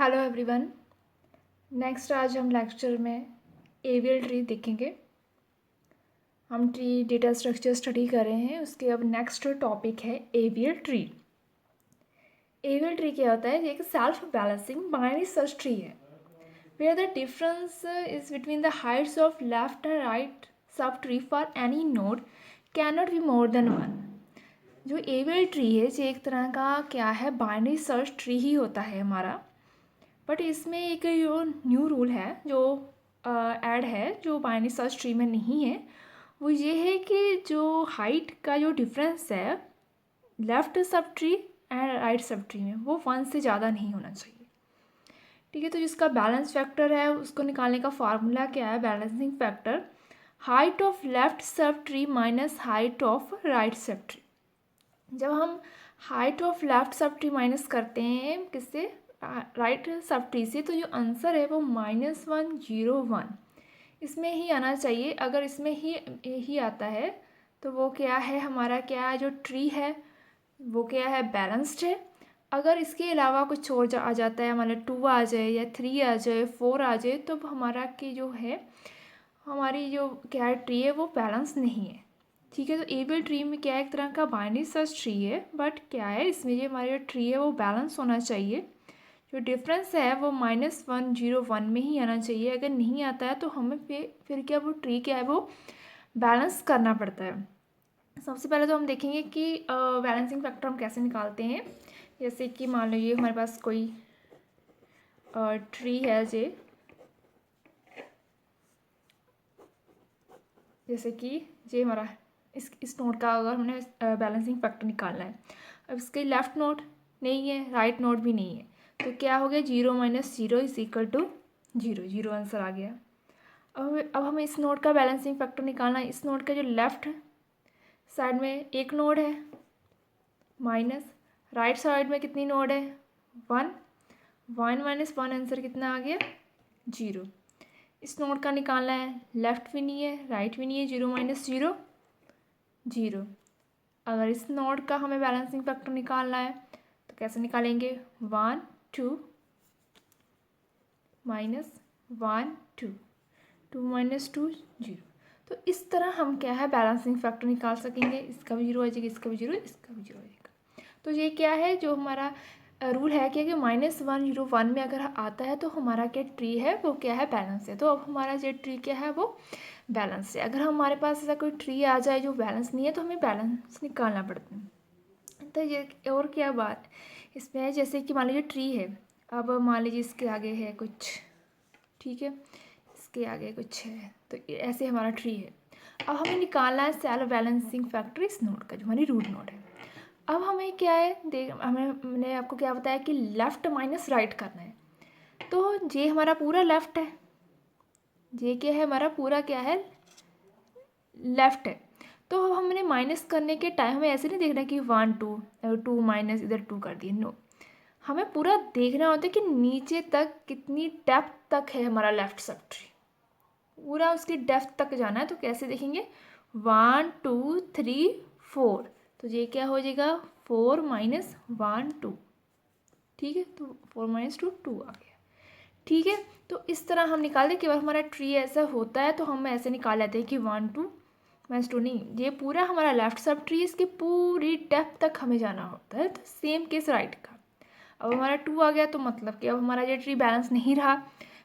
Hello everyone. Next आज हम lecture में एवियल ट्री देखेंगे। हम ट्री डेटा स्ट्रक्चर स्टडी कर रहे हैं, उसके अब नेक्स्ट टॉपिक है एवियल ट्री। एवियल ट्री क्या होता है? ये एक self balancing binary search tree है where the difference is between the heights of left and right sub tree for any node can not be more than one. जो AVL tree है ये एक तरह का क्या है, बाइनरी सर्च ट्री ही होता है हमारा। बट इसमें एक जो न्यू रूल है जो ऐड है, जो बाइनरी सर्च ट्री में नहीं है, वो ये है कि जो हाइट का जो डिफरेंस है left sub tree and right sub tree में, वो 1 से ज़्यादा नहीं होना चाहिए। ठीक है, तो जिसका बैलेंस फैक्टर है उसको निकालने का फार्मूला क्या है? Balancing factor height of left sub tree minus height of right sub tree. जब हम height of left sub tree minus करते हैं किससे? राइट सब ट्री से, तो जो आंसर है वो -101 इसमें ही आना चाहिए। अगर इसमें ही आता है तो वो क्या है हमारा, क्या है जो ट्री है वो क्या है? बैलेंस्ड है। अगर इसके अलावा कुछ और आ जाता है, मतलब 2 आ जाए या 3 आ जाए, 4 आ जाए, तो हमारा की जो है हमारी जो क्या है ट्री है वो बैलेंस नहीं है। ठीक है, तो एवियल ट्री में क्या है, एक तरह का बाइनरी सर्च ट्री है, बट क्या है इसमें जो हमारी जो ट्री है वो बैलेंस होना चाहिए। जो डिफरेंस है वो -101 में ही आना चाहिए। अगर नहीं आता है तो हमें फिर क्या वो ट्री क्या है वो बैलेंस करना पड़ता है। सबसे पहले तो हम देखेंगे कि बैलेंसिंग फैक्टर हम कैसे निकालते हैं। जैसे कि मान लीजिए हमारे पास कोई ट्री है जैसे कि ये हमारा इस नोड का अगर हमने बैलेंसिंग फैक्टर निकालना है, अब इसके लेफ्ट नोड नहीं है, राइट नोड भी नहीं है, तो क्या हो गया? 0 - 0 = 0। 0 आंसर आ गया। अब हमें इस नोड का बैलेंसिंग फैक्टर निकालना है। इस नोड का जो लेफ्ट साइड में एक नोड है माइनस राइट साइड में कितनी नोड है? 1। 1 - 1 आंसर कितना आ गया? 0। इस नोड का निकालना है, लेफ्ट भी नहीं है राइट भी नहीं है, 0 - 0 0। अगर इस नोड का हमें बैलेंसिंग फैक्टर निकालना है तो कैसे निकालेंगे? 1 2 -1 2 2 - 2 0। तो इस तरह हम क्या है बैलेंसिंग फैक्टर निकाल सकेंगे। इसका भी 0 आ जाएगा, इसका भी 0, इसका भी 0 आ जाएगा। तो ये क्या है जो हमारा रूल है क्या कि -101 में अगर आता है तो हमारा क्या ट्री है वो क्या है? बैलेंस है। तो अब हमारा जो ट्री क्या है वो बैलेंस है। अगर हमारे पास ऐसा कोई ट्री आ जाए जो बैलेंस नहीं है तो हमें बैलेंस निकालना पड़ता है। तो ये और क्या बात इसमें है, जैसे कि मान लीजिए ट्री है, अब मान लीजिए इसके आगे है कुछ, ठीक है, इसके आगे कुछ है, तो ऐसे हमारा ट्री है। अब हमें निकालना है सेल्फ बैलेंसिंग फैक्टर इस नोड का, जो हमारी रूट नोड है। अब हमें क्या है मैंने आपको क्या बताया कि लेफ़्ट माइनस राइट करना है। तो ये हमारा पूरा लेफ़्ट है, ये क्या है हमारा पूरा क्या है? लेफ़्ट है। तो अब हमने माइनस करने के टाइम हमें ऐसे नहीं देखना कि 1 2 2 माइनस इधर 2 कर दिए, नो। हमें पूरा देखना होता है कि नीचे तक कितनी डेप्थ तक है हमारा लेफ़्ट सब ट्री, पूरा उसकी डेप्थ तक जाना है। तो कैसे देखेंगे? 1 2 3 4, तो ये क्या हो जाएगा? 4 - 1 2। ठीक है, तो 4 - 2 2 आ गया। ठीक है, तो इस तरह हम निकाल दें कि अगर हमारा ट्री ऐसा होता है तो हम ऐसे निकाल लेते हैं कि 1 2 - 2 नहीं, ये पूरा हमारा लेफ्ट सब ट्री, इसकी पूरी डेप्थ तक हमें जाना होता है। तो सेम केस राइट का। अब हमारा 2 आ गया तो मतलब कि अब हमारा ये ट्री बैलेंस नहीं रहा।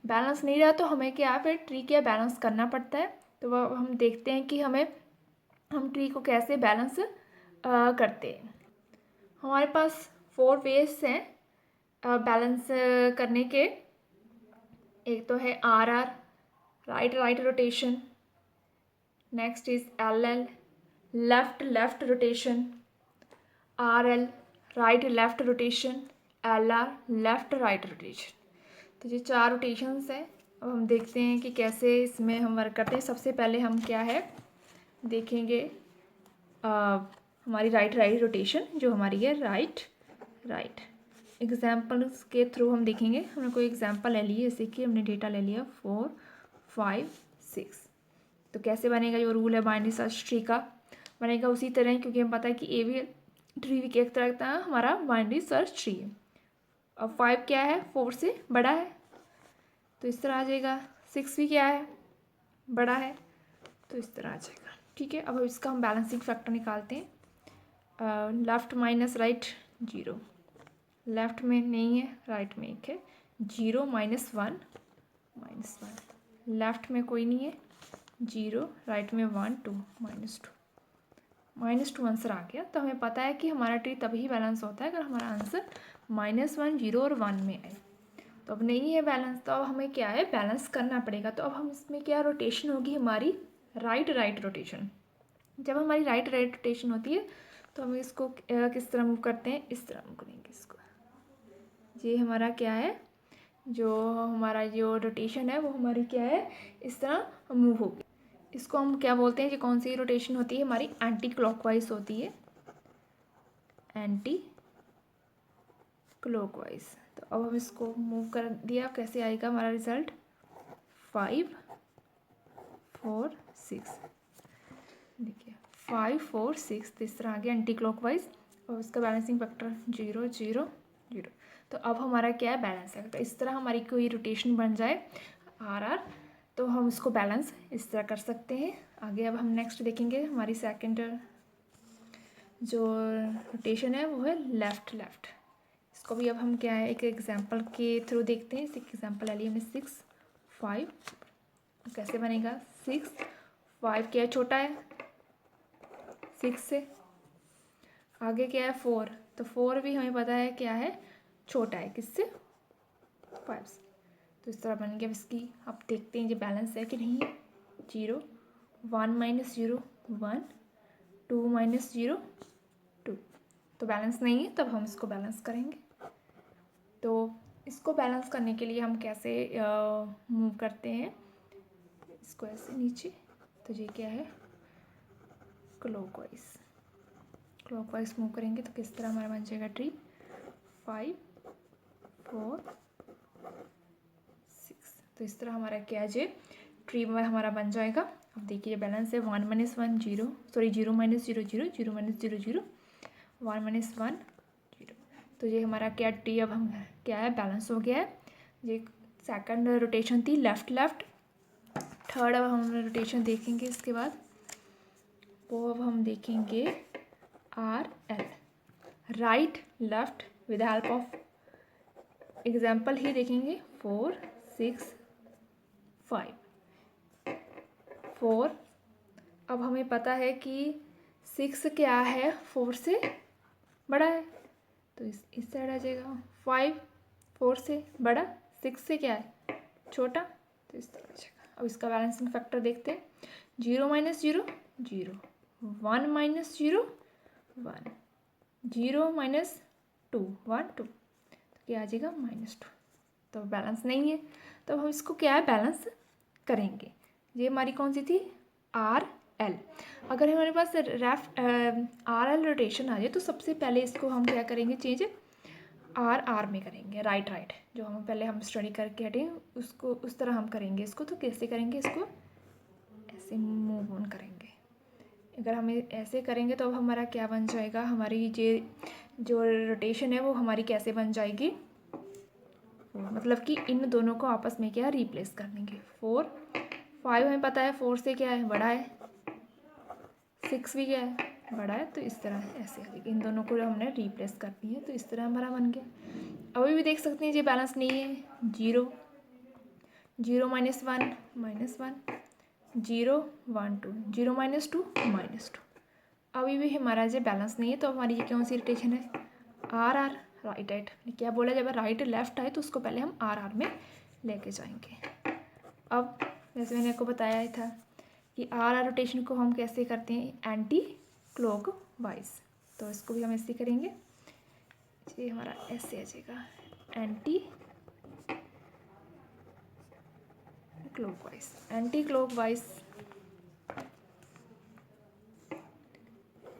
बैलेंस नहीं रहा तो हमें क्या फिर ट्री क्या बैलेंस करना पड़ता है। तो वह हम देखते हैं कि हम ट्री को कैसे बैलेंस करते हैं। हमारे पास 4 वेज हैं बैलेंस करने के। एक तो है RR, right right rotation, next is LL, left left rotation, RL, right left rotation, LR, left right rotation. तो ये 4 रोटेशंस हैं। अब हम देखते हैं कि कैसे इसमें हम वर्क करते हैं। सबसे पहले हम क्या है देखेंगे हमारी राइट राइट रोटेशन, जो हमारी है राइट राइट। एग्जाम्पल्स के थ्रू हम देखेंगे। हमने कोई एग्जाम्पल ले लिए, जैसे कि हमने डेटा ले लिया 4 5 6। तो कैसे बनेगा? जो रूल है बाइनरी सर्च ट्री का बनेगा उसी तरह, क्योंकि हमें पता है कि एवियल ट्री भी एक तरह का हमारा बाइनरी सर्च ट्री है। अब 5 क्या है, 4 से बड़ा है, तो इस तरह आ जाएगा। 6 भी क्या है, बड़ा है, तो इस तरह आ जाएगा। ठीक है, अब इसका हम बैलेंसिंग फैक्टर निकालते हैं। लेफ्ट माइनस राइट 0, लेफ्ट में नहीं है, राइट में एक है। 0 -1 -1, लेफ्ट में कोई नहीं है, 0, राइट में 1 2 -2 आंसर आ गया। तो हमें पता है कि हमारा ट्री तभी बैलेंस होता है अगर हमारा आंसर -1 0 और 1 में आए। तो अब नहीं है बैलेंस, तो अब हमें क्या है, बैलेंस करना पड़ेगा। तो अब हम इसमें क्या रोटेशन होगी हमारी, राइट रोटेशन। जब हमारी राइट रोटेशन होती है तो हम इसको किस तरह मूव करते हैं, इस तरह मूव करेंगे इसको। ये हमारा क्या है, जो हमारा जो रोटेशन है वो हमारी क्या है, इस तरह मूव होगी। इसको हम क्या बोलते हैं, ये कौन सी रोटेशन होती है, हमारी एंटी क्लॉकवाइज होती है, एंटी क्लॉकवाइज। तो अब हम इसको मूव कर दिया, कैसे आएगा हमारा रिजल्ट, 5 4 6। देखिए 5 4 6, तो इस तरह आ गया एंटी क्लॉकवाइज। और इसका बैलेंसिंग फैक्टर 0 0 0। तो अब हमारा क्या है, बैलेंस है। तो इस तरह हमारी कोई रोटेशन बन जाए RR, तो हम इसको बैलेंस इस तरह कर सकते हैं। आगे अब हम नेक्स्ट देखेंगे, हमारी सेकंड जो रोटेशन है वो है लेफ़्ट। इसको भी अब हम क्या है, एक एग्जांपल के थ्रू देखते हैं। इस एग्जांपल ले लिया हमने 6 5, कैसे बनेगा, 6 5 क्या है, छोटा है 6 से। आगे क्या है 4, तो 4 भी हमें पता है क्या है, छोटा है किससे, 5 से। तो इस तरह बन गया। इसकी अब देखते हैं ये बैलेंस है कि नहीं। 0 1 -0 1 2 -0 2, तो बैलेंस नहीं है, तब हम इसको बैलेंस करेंगे। तो इसको बैलेंस करने के लिए हम कैसे मूव करते हैं, इसको ऐसे नीचे। तो ये क्या है, क्लॉकवाइज मूव करेंगे। तो किस तरह हमारा बन जाएगा ट्री, 5 4 6। तो इस तरह हमारा क्या है, ट्री में हमारा बन जाएगा। अब देखिए बैलेंस है 1 -1 0, सॉरी 0 -0 0 0 -0 0 1 -1 0। तो ये हमारा क्या ट्री अब हम क्या है, बैलेंस हो गया है। ये सेकंड रोटेशन थी लेफ़्ट। थर्ड अब हम रोटेशन देखेंगे इसके बाद, वो अब हम देखेंगे RL, right left with help of example ही देखेंगे। 4 6 5 4। अब हमें पता है कि 6 क्या है, 4 से बड़ा है, तो इस साइड आ जाएगा। 5 4 से बड़ा, 6 से क्या है, छोटा, तो इस तरह आ जाएगा। अब इसका बैलेंसिंग फैक्टर देखते हैं। 0 -0 0 1 -0 1 0 -2 1 2, तो क्या आ जाएगा, -2। तो बैलेंस नहीं है, तो हम इसको क्या है, बैलेंस करेंगे। ये हमारी कौन सी थी, RL। अगर हमारे पास RL रोटेशन आ जाए तो सबसे पहले इसको हम क्या करेंगे, चेंज RR में करेंगे, राइट जो हम पहले स्टडी करके हटे उसको उस तरह हम करेंगे इसको। तो कैसे करेंगे, इसको ऐसे मूव ऑन करेंगे। अगर हम ऐसे करेंगे तो अब हमारा क्या बन जाएगा, हमारी जो रोटेशन है वो हमारी कैसे बन जाएगी, मतलब कि इन दोनों को आपस में क्या रिप्लेस कर देंगे। 4 5 हमें पता है 4 से क्या है, बड़ा है, 6 भी क्या है, बड़ा है, तो इस तरह ऐसे इन दोनों को हमने रिप्लेस कर दिया, तो इस तरह हमारा बन गया। अभी भी देख सकते हैं ये बैलेंस नहीं है। 0 0 -1 -1 0 1 2 0 -2 -2, अभी भी हमारा ये बैलेंस नहीं है। तो हमारी ये कौन सी रोटेशन है, RR, राइट। क्या बोला, जब राइट लेफ्ट आए तो उसको पहले हम RR में लेके जाएंगे। अब जैसे मैंने आपको बताया था कि RR रोटेशन को हम कैसे करते हैं, एंटी क्लॉकवाइज। तो इसको भी हम ऐसे करेंगे, ये हमारा ऐसे आ जाएगा, एंटी क्लॉकवाइज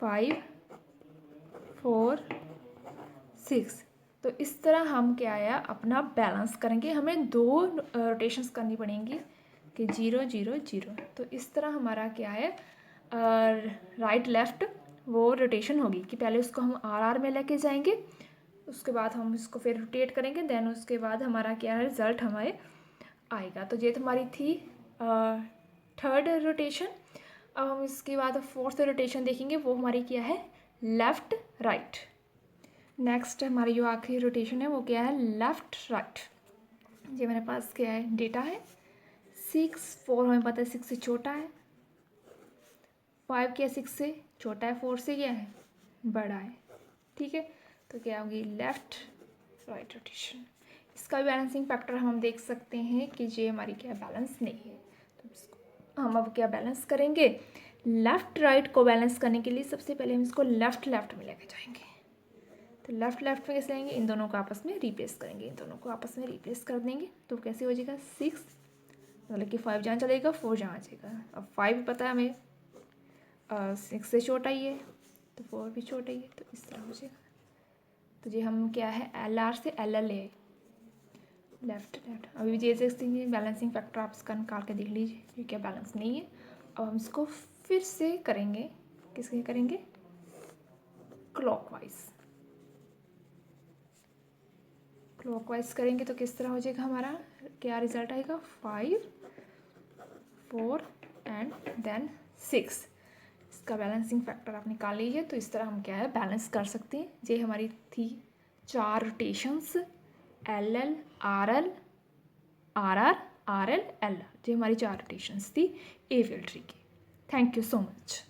5 4 6। तो इस तरह हम क्या है, अपना बैलेंस करेंगे। हमें 2 रोटेशंस करनी पड़ेंगी कि 0 0 0। तो इस तरह हमारा क्या है, राइट लेफ्ट वो रोटेशन होगी कि पहले उसको हम RR में लेके जाएंगे, उसके बाद हम इसको फिर रोटेट करेंगे, देन उसके बाद हमारा क्या है रिज़ल्ट हमारे आएगा। तो ये तो हमारी थी थर्ड रोटेशन। अब हम इसके बाद फोर्थ रोटेशन देखेंगे, वो हमारी क्या है लेफ़्ट राइट। नेक्स्ट हमारी जो आखिरी रोटेशन है वो क्या है लेफ़्ट राइट। ये मेरे पास क्या है डेटा है 6, 4 हमें पता है 6 से छोटा है, 5 क्या 6 से छोटा है, 4 से क्या है बड़ा है, ठीक है। तो क्या होगी लेफ़्ट राइट रोटेशन। इसका भी बैलेंसिंग फैक्टर हम देख सकते हैं कि ये हमारी क्या बैलेंस नहीं है। तो इसको हम अब क्या बैलेंस करेंगे, लेफ़्ट राइट को बैलेंस करने के लिए सबसे पहले हम इसको लेफ़्ट लेफ़्ट में लेके जाएंगे। तो लेफ़्ट लेफ़्ट में कैसे लेंगे, इन दोनों को आपस में रिप्लेस करेंगे, इन दोनों को आपस में रिप्लेस कर देंगे। तो कैसे हो जाएगा 6, मतलब कि 5 जहाँ चलेगा 4 जहाँ जाएगा। अब 5 पता है हमें 6 से छोटा ही है, तो 4 भी छोटा ही है, तो इस तरह हो जाएगा। तो ये हम क्या है LR से LL ले लेफ्ट लेफ्ट। अभी ये देखेंगे बैलेंसिंग फैक्टर आप इसका निकाल के देख लीजिए, ये क्या बैलेंस नहीं है। अब हम इसको फिर से करेंगे, किसके करेंगे क्लॉकवाइज करेंगे। तो किस तरह हो जाएगा हमारा क्या रिजल्ट आएगा 5, 4 एंड देन 6। इसका बैलेंसिंग फैक्टर आप निकाल लीजिए। तो इस तरह हम क्या है बैलेंस कर सकते हैं। ये हमारी थी 4 rotations LL RL RR RL LR, ये हमारी 4 रोटेशंस थी ए फिल्ट्री की। Thank you so much.